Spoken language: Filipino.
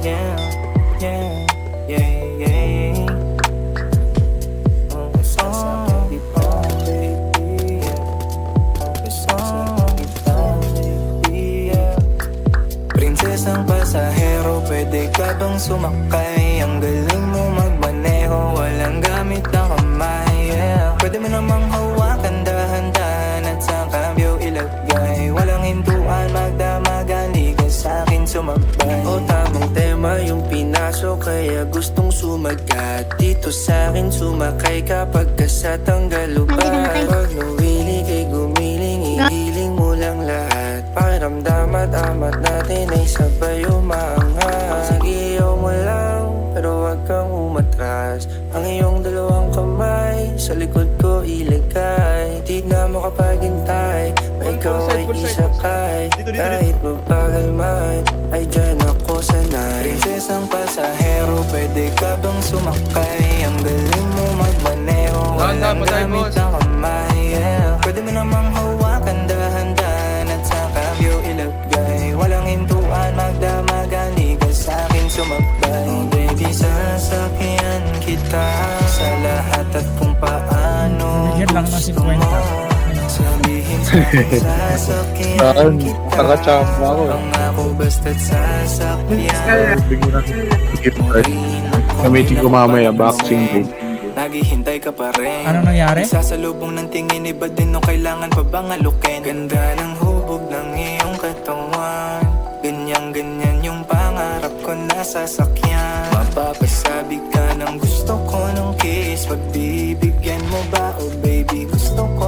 yeah, yeah, yeah, yeah. Sasakyan kita, baby, yeah. Sasakyan kita, baby, yeah. Prinsesang pasahero, pwede ka bang sumakay? Ang galing mo magmaneho, walang gamit na kamay, yeah. Pwede mo namang hawakan dahan-dahan at sa kambyo ilagay. Walang hintuan, magdamagan, di ka sa'kin sumabay. O tamang tema yung pinasok, kaya gustong sumagat. Dito sa'kin sumakay kapag ka sa tanggaluban. Pag nawili kay gumiling, igiling mo lang lahat. Pakiramdam at amat natin ay sabay umaangat. Sige, ayaw mo lang, pero wag kang umatras. Ang iyong dalawang kamay sa likod ko ilagay. Di na mo kapag hintay, may ikaw ay isakay. Kahit mabagal man, ay dyan ako sanay. Prinsesang pasahero, pwede ka bang sumakay? Ang galing mo magmaneho, walang gamit na kamay, yeah. Pwede mo namang hawakan dahan-dahan at sa kambyo ilagay. Walang hintuan, magdamagan, di ka sa'kin sumabay. Oh baby, sasakyan kita sa lahat at kung paano gusto mo. Sabihin sa'kin, sasakyan kita. Nakachamba ako. Pangako basta't sasakyan. Gamitin ko mamaya, boxing day. Naghihintay ka pa rin. Anong nangyari? Sasalubong ng tingin, iba din nung kailangan pa bang alukin. Ganda ng hubog ng iyong katawan. Ganyan-ganyan yung pangarap ko na sasakyan. Mapapasabi ka ng gusto ko ng kiss. Pagbibigyan mo ba, oh baby, gusto ko